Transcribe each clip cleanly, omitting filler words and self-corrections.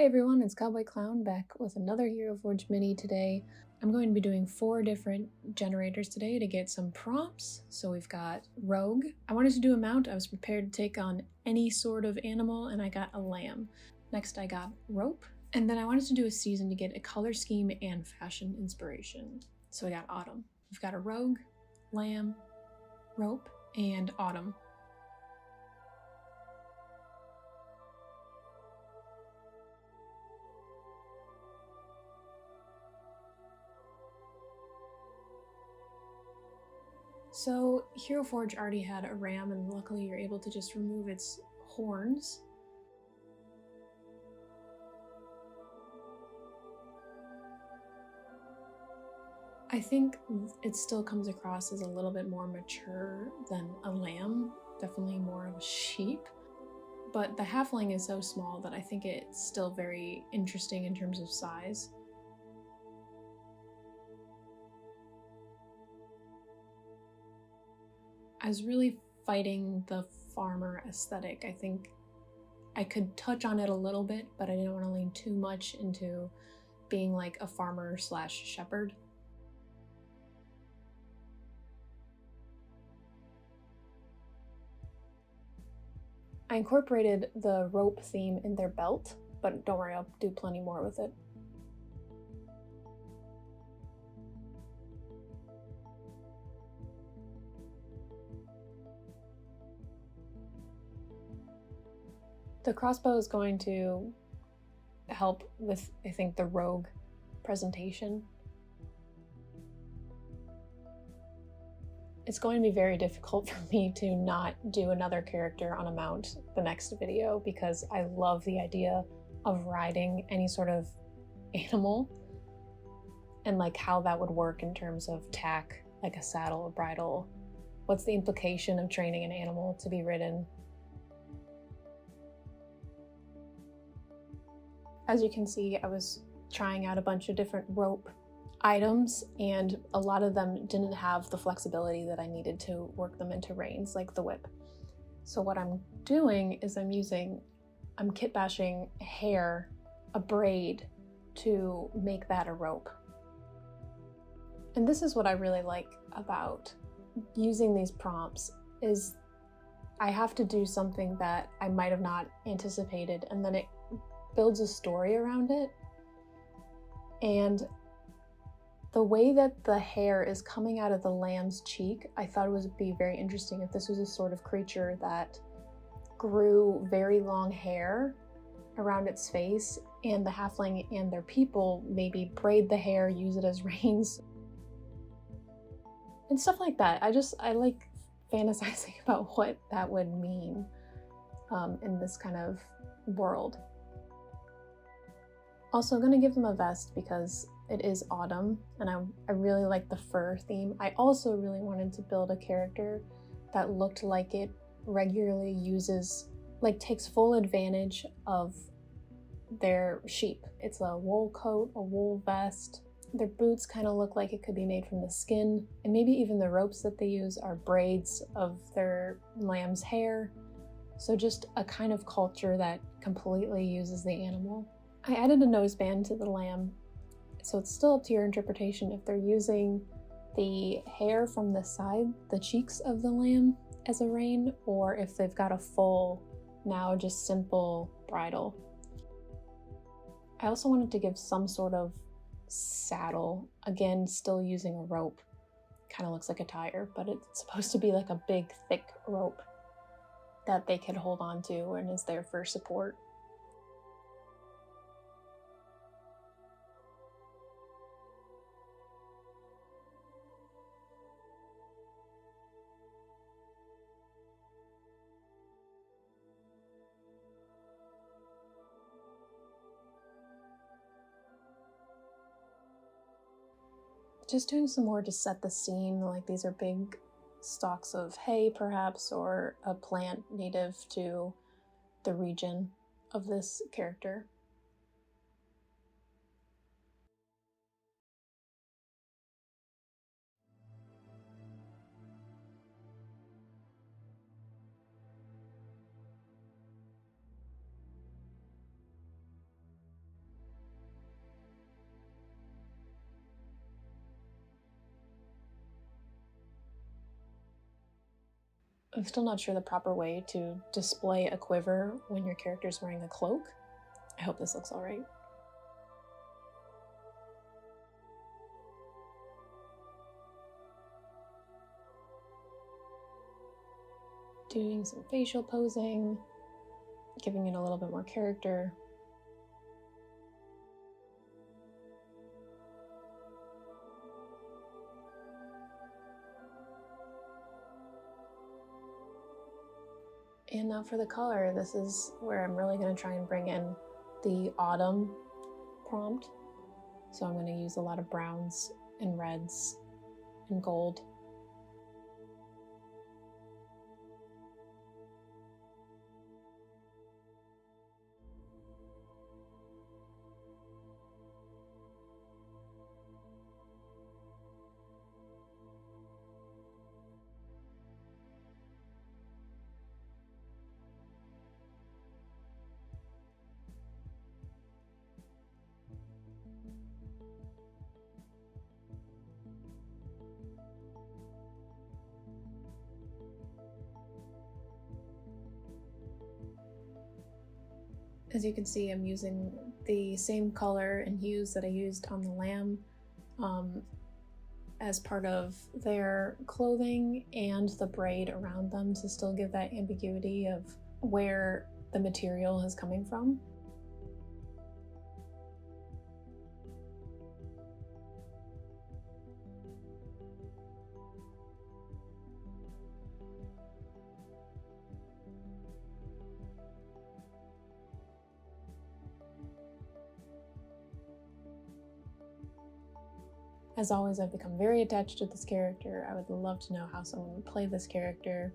Hey everyone, it's Cowboy Clown back with another Hero Forge mini today. I'm going to be doing 4 different generators today to get some prompts. So we've got Rogue. I wanted to do a mount. I was prepared to take on any sort of animal and I got a lamb. Next I got Rope. And then I wanted to do a season to get a color scheme and fashion inspiration. So we got Autumn. We've got a Rogue, Lamb, Rope, and Autumn. So Hero Forge already had a ram, and luckily you're able to just remove its horns. I think it still comes across as a little bit more mature than a lamb, definitely more of a sheep. But the halfling is so small that I think it's still very interesting in terms of size. I was really fighting the farmer aesthetic. I think I could touch on it a little bit, but I didn't want to lean too much into being like a farmer slash shepherd. I incorporated the rope theme in their belt, but don't worry, I'll do plenty more with it. The crossbow is going to help with, I think, the rogue presentation. It's going to be very difficult for me to not do another character on a mount the next video because I love the idea of riding any sort of animal and like how that would work in terms of tack, like a saddle, a bridle. What's the implication of training an animal to be ridden? As you can see, I was trying out a bunch of different rope items, and a lot of them didn't have the flexibility that I needed to work them into reins, like the whip. So what I'm doing is I'm kitbashing hair, a braid, to make that a rope. And this is what I really like about using these prompts, is I have to do something that I might have not anticipated, and then it builds a story around it. And the way that the hair is coming out of the lamb's cheek, I thought it would be very interesting if this was a sort of creature that grew very long hair around its face, and the halfling and their people maybe braid the hair, use it as reins, and stuff like that. I like fantasizing about what that would mean in this kind of world. Also, I'm going to give them a vest because it is autumn, and I really like the fur theme. I also really wanted to build a character that looked like it regularly takes full advantage of their sheep. It's a wool coat, a wool vest. Their boots kind of look like it could be made from the skin, and maybe even the ropes that they use are braids of their lamb's hair. So just a kind of culture that completely uses the animal. I added a noseband to the lamb, so it's still up to your interpretation if they're using the hair from the side, the cheeks of the lamb, as a rein, or if they've got a full, now just simple bridle. I also wanted to give some sort of saddle, again still using a rope. Kind of looks like a tire, but it's supposed to be like a big thick rope that they could hold on to and is there for support. Just doing some more to set the scene, like these are big stalks of hay perhaps, or a plant native to the region of this character. I'm still not sure the proper way to display a quiver when your character's wearing a cloak. I hope this looks all right. Doing some facial posing, giving it a little bit more character. And now for the color, this is where I'm really going to try and bring in the autumn prompt. So I'm going to use a lot of browns and reds and gold. As you can see, I'm using the same color and hues that I used on the lamb as part of their clothing and the braid around them to still give that ambiguity of where the material is coming from. As always, I've become very attached to this character. I would love to know how someone would play this character.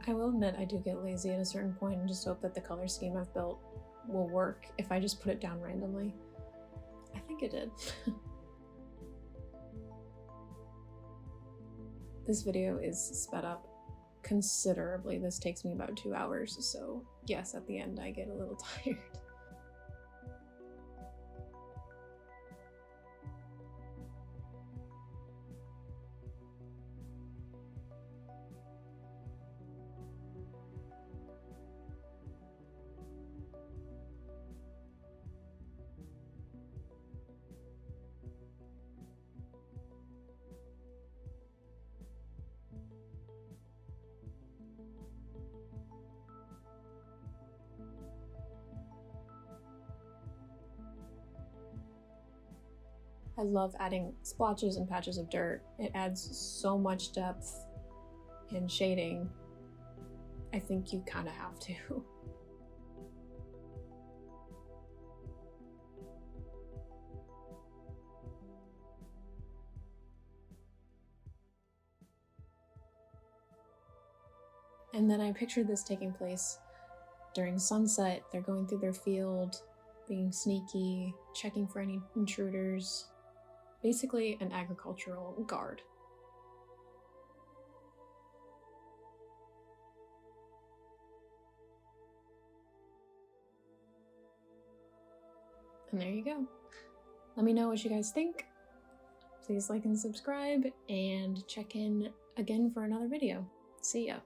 I will admit I do get lazy at a certain point and just hope that the color scheme I've built will work if I just put it down randomly. I think it did. This video is sped up considerably. This takes me about 2 hours, so yes, at the end I get a little tired. I love adding splotches and patches of dirt. It adds so much depth and shading. I think you kind of have to. And then I pictured this taking place during sunset. They're going through their field, being sneaky, checking for any intruders. Basically an agricultural guard. And there you go. Let me know what you guys think. Please like and subscribe, and check in again for another video. See ya.